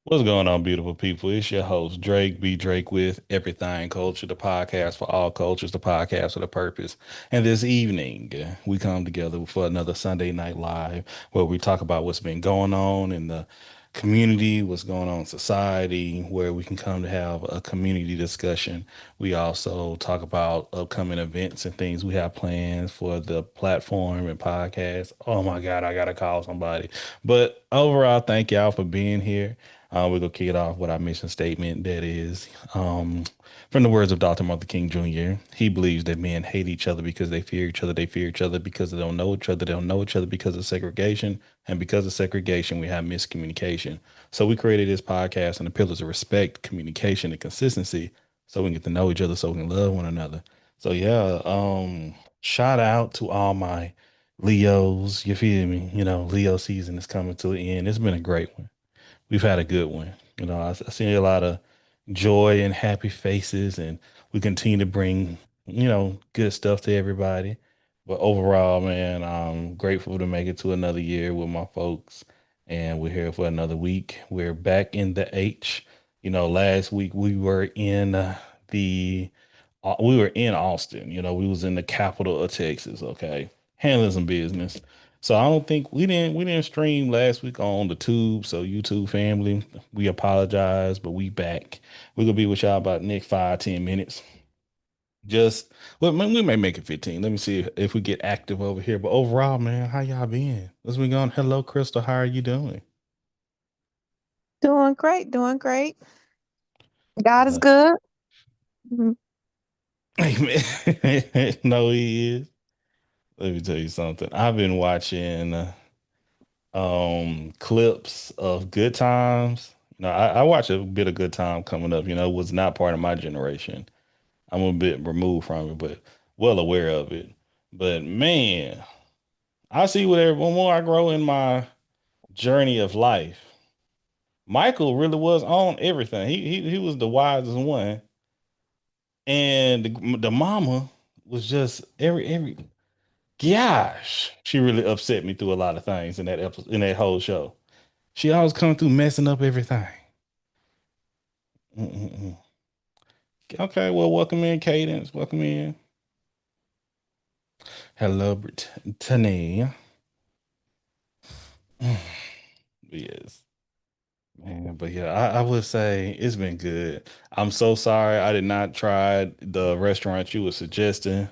What's going on, beautiful people? It's your host, Drake B. Drake with Everything Culture, the podcast for all cultures, the podcast with a purpose. And this evening, we come together for another Sunday Night Live where we talk about what's been going on in the community, what's going on in society, where we can come to have a community discussion. We also talk about upcoming events and things we have planned for the platform and podcast. Oh my God, I gotta call somebody. But overall, thank y'all for being here. We're gonna kick it off with our mission statement. That is, um, from the words of Dr. Martin Luther King Jr. He believes that men hate each other because they fear each other. They fear each other because they don't know each other. They don't know each other because of segregation, and because of segregation, we have miscommunication. So we created this podcast on the pillars of respect, communication, and consistency, so we can get to know each other, so we can love one another. So yeah, shout out to all my Leos. You feel me? You know, Leo season is coming to an end. It's been a great one. We've had a good one. I see a lot of joy and happy faces, and we continue to bring, good stuff to everybody. But overall, man, I'm grateful to make it to another year with my folks, and we're here for another week. We're back in the H. Last week the we were in Austin. We was in the capital of Texas. Okay, handling some business. So I don't think we didn't stream last week on the tube. So YouTube family, we apologize, but we back. We're gonna be with y'all about the next 5, 10 minutes. Just well, we may make it 15. Let me see if we get active over here. But overall, man, how y'all been? What's been going? Hello, Crystal. How are you doing? Doing great, doing great. God is Uh, good. Mhm. Amen. No, he is. Let me tell you something. I've been watching clips of Good Times. I watch a bit of Good Time coming up. It was not part of my generation. I'm a bit removed from it, but well aware of it. But man, I see whatever more I grow in my journey of life. Michael really was on everything. He was the wisest one, and the mama was just every gosh. She really upset me through a lot of things in that episode, in that whole show. She always come through messing up everything. Mm-mm-mm. Okay, well, welcome in, Cadence. Welcome in. Hello, Brittany. Yes, man. But yeah, I would say it's been good. I'm so sorry I did not try the restaurant you were suggesting.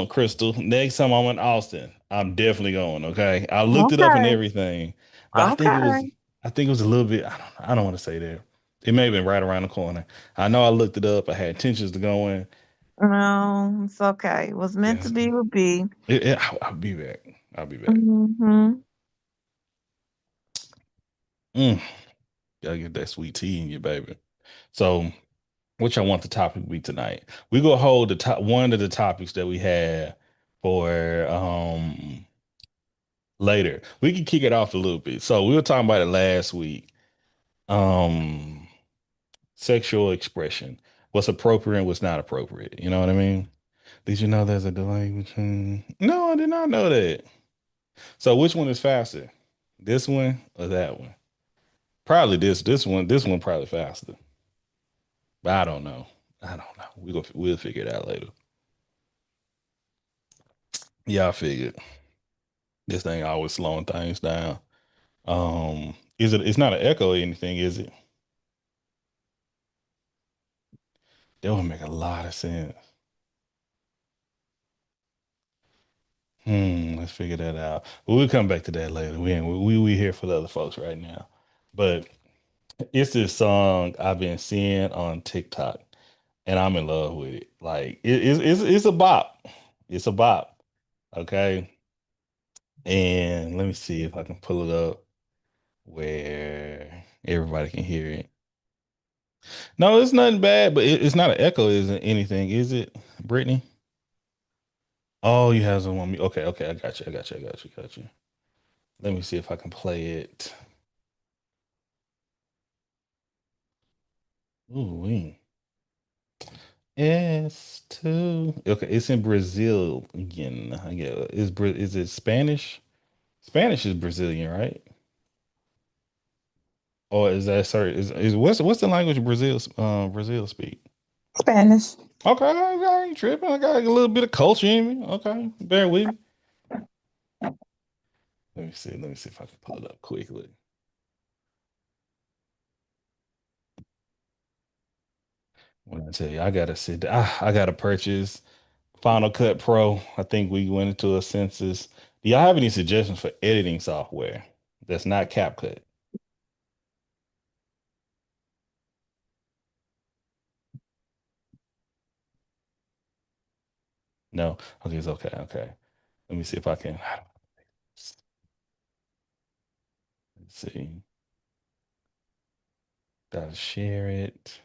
Crystal, next time I'm in Austin, I'm definitely going. Okay, I looked it up and Okay, everything, but okay. I think it was a little bit. I don't want to say that. It may have been right around the corner. I know I looked it up. I had intentions to go in. No, it's okay. It was meant to Yes, be, will be. I'll be back. I'll be back. Hmm. Mm, gotta get that sweet tea in you, baby. So, which I want the topic to be tonight. We gonna hold the top one of the topics that we had for later. We can kick it off a little bit. So we were talking about it last week. Um, Sexual expression. What's appropriate and what's not appropriate. You know what I mean? Did you know there's a delay between? No, I did not know that. So which one is faster? This one or that one? Probably this one. This one probably faster. But I don't know. I don't know. We'll figure it out later. Yeah, I figured this thing always slowing things down. Is it? It's not an echo or anything, is it? That would make a lot of sense. Let's figure that out. We'll come back to that later. We here for the other folks right now. But it's this song I've been seeing on TikTok, and I'm in love with it. Like it's a bop. It's a bop. Okay. And let me see if I can pull it up where everybody can hear it. No, it's nothing bad, but it's not an echo, isn't anything, is it, Brittany? Oh, you have some on me. Okay, okay, I got you. I got you. I got you. Got you. Let me see if I can play it. Ooh, S2. Okay, it's in Brazilian. Yeah, is it Spanish? Spanish is Brazilian, right? Or is that certain? Is what's the language Brazil speak? Spanish. Okay, I ain't tripping. I got a little bit of culture in me. Okay, bear with me. Let me see. Let me see if I can pull it up quickly. When I tell you, I gotta sit. I gotta purchase Final Cut Pro. I think we went into a census. Do y'all have any suggestions for editing software that's not CapCut? No. Okay, it's okay. Okay. Let me see if I can. Let's see. Gotta share it.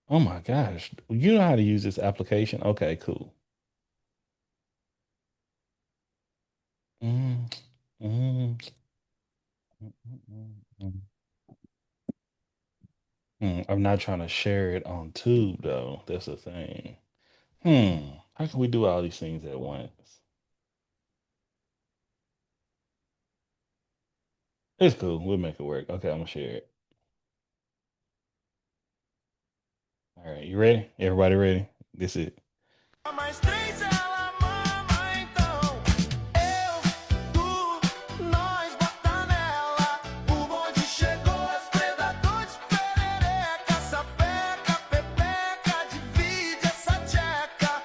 Oh my gosh. You know how to use this application? Okay, cool. Mm, mm, mm, mm. I'm not trying to share it on Tube though. That's the thing. How can we do all these things at once? It's cool. We'll make it work. Okay, I'm gonna share it. All right, you ready? Everybody ready? This is it. Mais três ela mama, então nós bota nela. O bonde chegou, os predadores perereca, sapeca, pepeca, divide essa tcheca.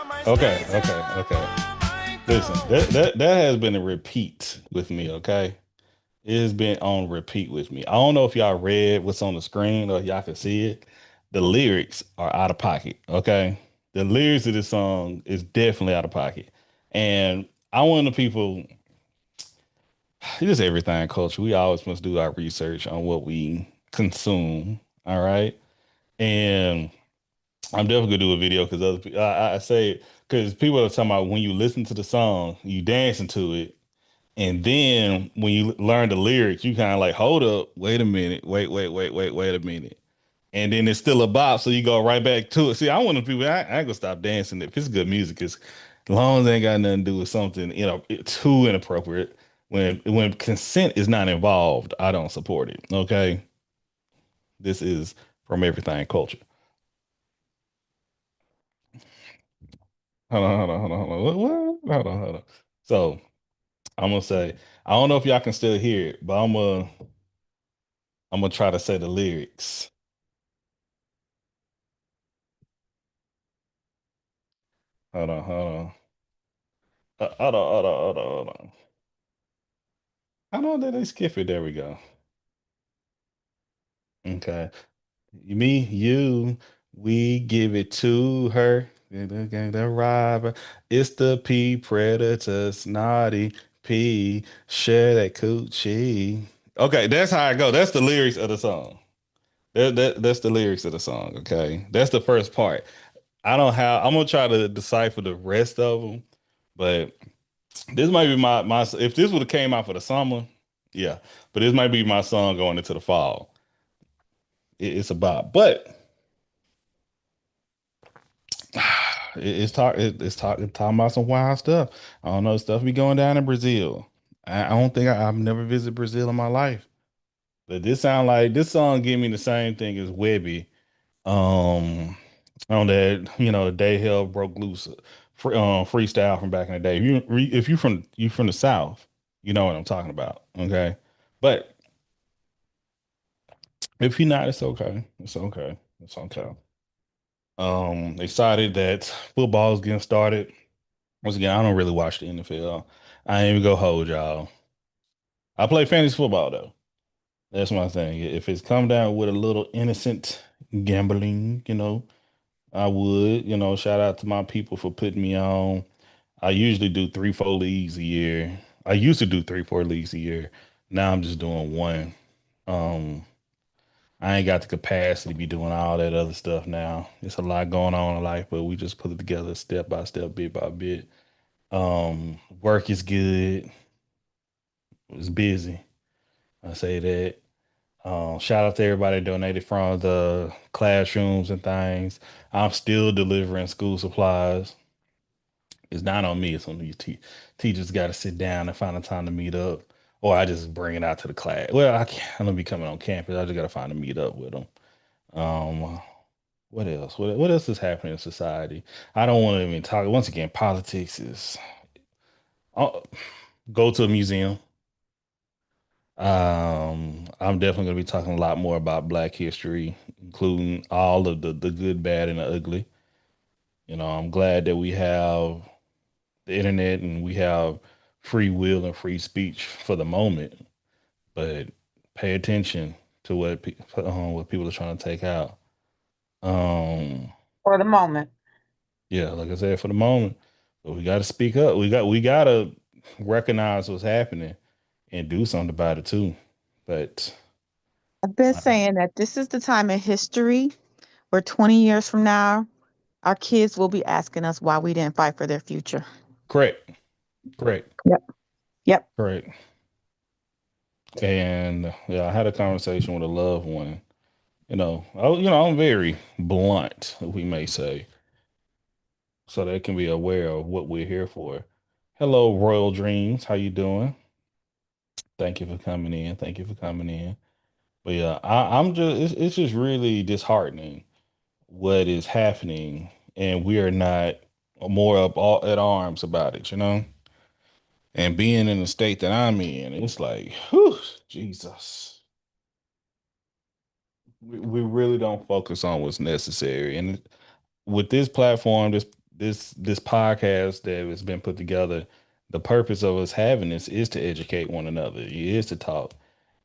Mais Okay, três okay, ela okay. mama, Listen, então. that has been a repeat with me, okay? It has been on repeat with me. I don't know if y'all read what's on the screen or if y'all can see it. The lyrics are out of pocket, okay? The lyrics of this song is definitely out of pocket. And I want the people, just everything culture. We always must do our research on what we consume, all right? And I'm definitely gonna do a video because other people, I say, because people are talking about when you listen to the song, you dancing to it, and then when you learn the lyrics, you kind of like, hold up, wait a minute, wait a minute. And then it's still a bop, so you go right back to it. See, I want to people, I ain't gonna stop dancing if it's good music, because as long as it ain't got nothing to do with something, too inappropriate, when consent is not involved, I don't support it. Okay. This is from everything culture. Hold on. Hold on. So I'm gonna say, I don't know if y'all can still hear it, but I'm gonna try to say the lyrics. Hold on. Hold on. How long did they skip it? There we go. Okay. Me, you, we give it to her. The robber. It's the P predators, naughty P. Share that coochie. Okay, that's how I go. That's the lyrics of the song. That's the lyrics of the song. Okay, that's the first part. I don't have. I'm gonna try to decipher the rest of them, but this might be my. If this would have came out for the summer, yeah. But this might be my song going into the fall. It's about, but it's talking about some wild stuff. I don't know, stuff be going down in Brazil. I don't think I've never visited Brazil in my life, but this sound like this song give me the same thing as Webby. Um, on that, the Day Hell Broke Loose freestyle from back in the day. If you from the South, you know what I'm talking about. Okay, but if you're not, it's okay. It's okay. It's okay. Excited that football is getting started. Once again, I don't really watch the NFL. I ain't even go hold y'all. I play fantasy football though. That's my thing. If it's come down with a little innocent gambling, I would. Shout out to my people for putting me on. I usually do three, four leagues a year. I used to do three, four leagues a year. Now I'm just doing one. Um, I ain't got the capacity to be doing all that other stuff now. It's a lot going on in life, but we just put it together step by step, bit by bit. Work is good. It's busy. I say that. Shout out to everybody that donated from the classrooms and things. I'm still delivering school supplies. It's not on me. It's on these teachers. Got to sit down and find a time to meet up, or I just bring it out to the class. Well, I can't. I'm gonna be coming on campus. I just got to find a meet up with them. Um, what else? What else is happening in society? I don't want to even talk. Once again, politics is. Uh, go to a museum. I'm definitely going to be talking a lot more about Black history, including all of the good, bad, and the ugly. I'm glad that we have the internet and we have free will and free speech for the moment, but pay attention to what people are trying to take out. Um, For the moment. yeah, like I said, for the moment, but we got to speak up. We got to recognize what's happening and do something about it too. But I've been uh, saying that this is the time in history where 20 years from now, our kids will be asking us why we didn't fight for their future. correct, correct, Yep. Yep. correct. And yeah, I had a conversation with a loved one. I'm very blunt, we may say, so they can be aware of what we're here for. Hello, Royal Dreams. How you doing? Thank you for coming in. Thank you for coming in. But yeah, I'm just it's just really disheartening what is happening, and we are not more up all at arms about it. And being in the state that I'm in, it's like, whew, Jesus. We really don't focus on what's necessary. And with this platform, this podcast that has been put together, the purpose of us having this is to educate one another. It is to talk.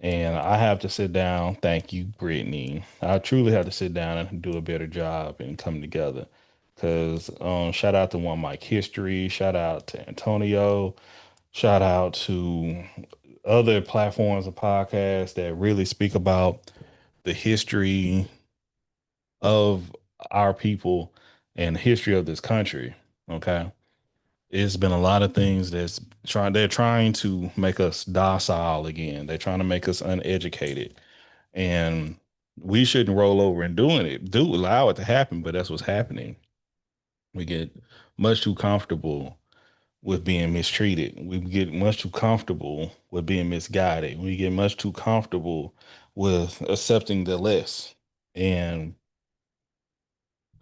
And I have to sit down. Thank you, Brittany. I truly have to sit down and do a better job and come together. Because shout out to One Mic History. Shout out to Antonio. Shout out to other platforms of podcasts that really speak about the history of our people and the history of this country. Okay. It's been a lot of things they're trying to make us docile again. They're trying to make us uneducated. And we shouldn't roll over and doing it. Do allow it to happen, but that's what's happening. We get much too comfortable with being mistreated. We get much too comfortable with being misguided. We get much too comfortable with accepting the less. And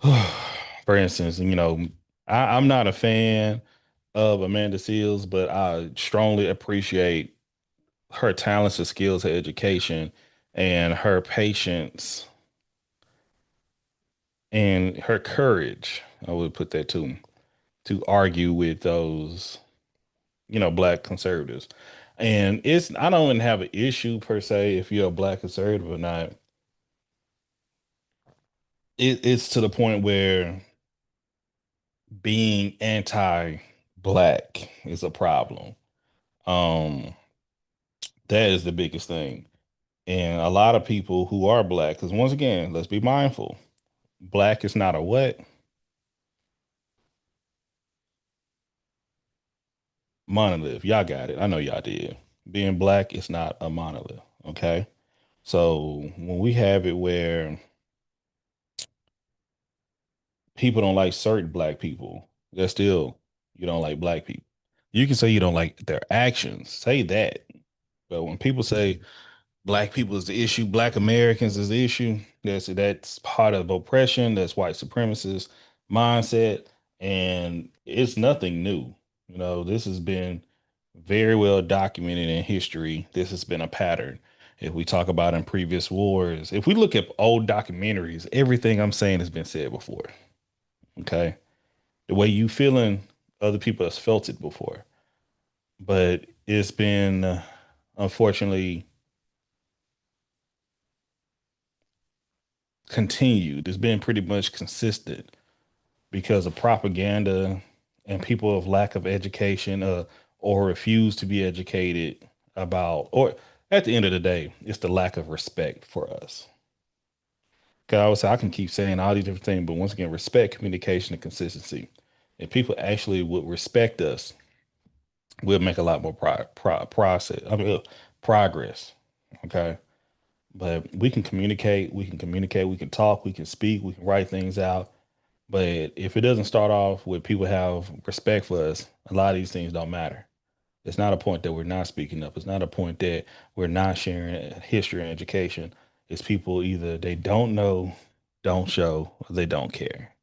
for instance, I'm not a fan of Amanda Seals, but I strongly appreciate her talents and skills, her education, and her patience and her courage. I would put that to argue with those, black conservatives. And I don't even have an issue per se if you're a black conservative or not. It's to the point where being anti-black is a problem. Um, that is the biggest thing. And a lot of people who are black, because once again, let's be mindful. Black is not a what? Monolith. Y'all got it. I know y'all did. Being black is not a monolith. Okay. So when we have it where people don't like certain black people, they're still, you don't like black people. You can say you don't like their actions, say that. But when people say black people is the issue, black Americans is the issue, that's part of oppression, that's white supremacist mindset, and it's nothing new. This has been very well documented in history. This has been a pattern. If we talk about in previous wars, if we look at old documentaries, everything I'm saying has been said before. Okay. The way you feeling, other people has felt it before. But it's been unfortunately continued. It's been pretty much consistent because of propaganda and people of lack of education or refuse to be educated about, or at the end of the day, it's the lack of respect for us. Because I would say I can keep saying all these different things, but once again, respect, communication, and consistency. If people actually would respect us, we'll make a lot more progress. Okay. But we can communicate, we can talk, we can speak, we can write things out. But if it doesn't start off with people have respect for us, a lot of these things don't matter. It's not a point that we're not speaking up. It's not a point that we're not sharing history and education. It's people either they don't know, don't show, or they don't care.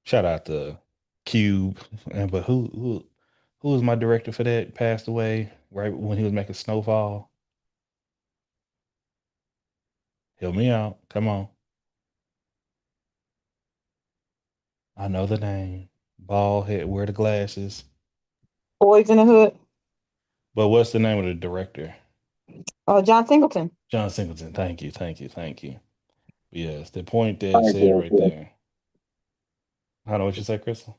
Shout out to Cube, and but who was my director for that? Passed away right when he was making Snowfall. Help me out. Come on. I know the name. Bald head, wear the glasses. Boys in the Hood. But what's the name of the director? John Singleton. John Singleton. Thank you, thank you, thank you. Yes, the point that said right there. I don't know what you say, Crystal.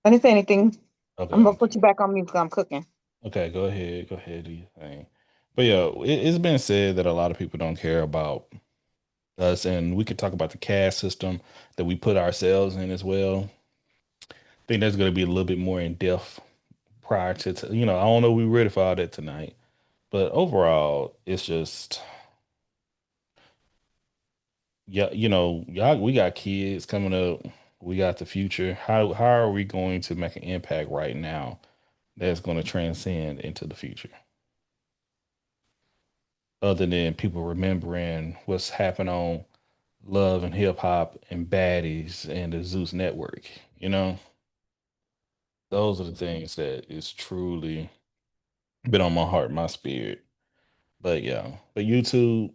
I didn't say anything. Okay, I'm gonna put okay. you back on mute because I'm cooking. Okay, go ahead. Go ahead, do your thing. But yeah, it's been said that a lot of people don't care about us, and we could talk about the caste system that we put ourselves in as well. I think that's going to be a little bit more in depth prior to, I don't know if we're ready for all that tonight, but overall, it's just, yeah, y'all, we got kids coming up, we got the future. How are we going to make an impact right now that's going to transcend into the future? Other than people remembering what's happened on Love and Hip Hop and Baddies and the Zeus Network, you know? Those are the things that is truly been on my heart, my spirit. But yeah, but YouTube,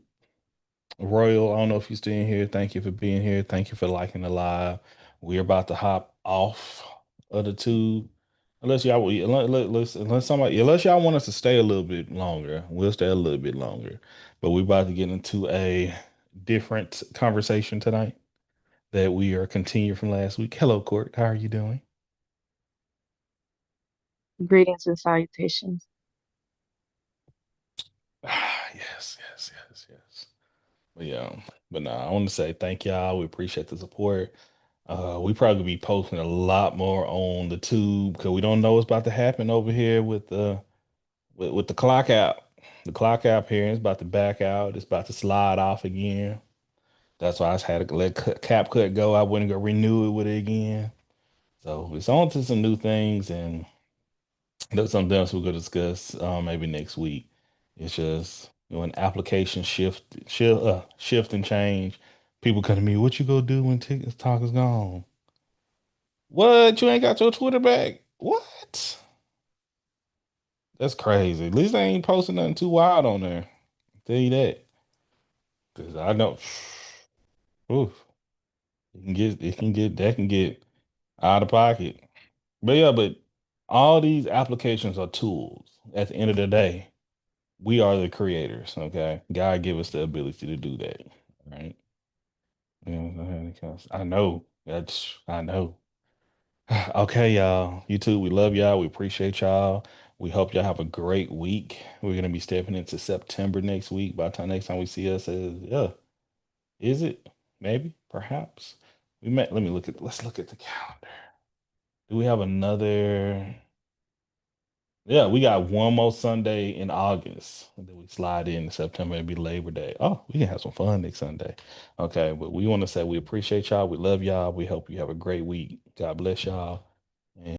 Royal, I don't know if you're still in here. Thank you for being here. Thank you for liking the live. We're about to hop off of the tube. Unless y'all, unless y'all want us to stay a little bit longer, we'll stay a little bit longer. But we're about to get into a different conversation tonight that we are continuing from last week. Hello, Court. How are you doing? Greetings and salutations. Yes, yes, yes, yes. But yeah, but I want to say thank y'all. We appreciate the support. We probably be posting a lot more on the tube because we don't know what's about to happen over here with the with the clock out. The clock out here is about to back out. It's about to slide off again. That's why I just had to let CapCut go. I wouldn't go renew it with it again. So it's on to some new things, and that's something else we're gonna discuss maybe next week. It's just when application shift and change. People come to me, what you gonna do when TikTok is gone? What? You ain't got your Twitter back? What? That's crazy. At least I ain't posting nothing too wild on there. Tell you that. Cause I know oof, that can get out of pocket. But yeah, but all these applications are tools. At the end of the day, we are the creators, okay? God give us the ability to do that. Right? I know. I know. Okay, y'all. You too. We love y'all. We appreciate y'all. We hope y'all have a great week. We're gonna be stepping into September next week. By the time next time we see us, is it? Maybe, perhaps. Let's look at the calendar. Do we have another? Yeah, we got one more Sunday in August. And then we slide in September and be Labor Day. Oh, we can have some fun next Sunday. Okay, but we want to say we appreciate y'all. We love y'all. We hope you have a great week. God bless y'all.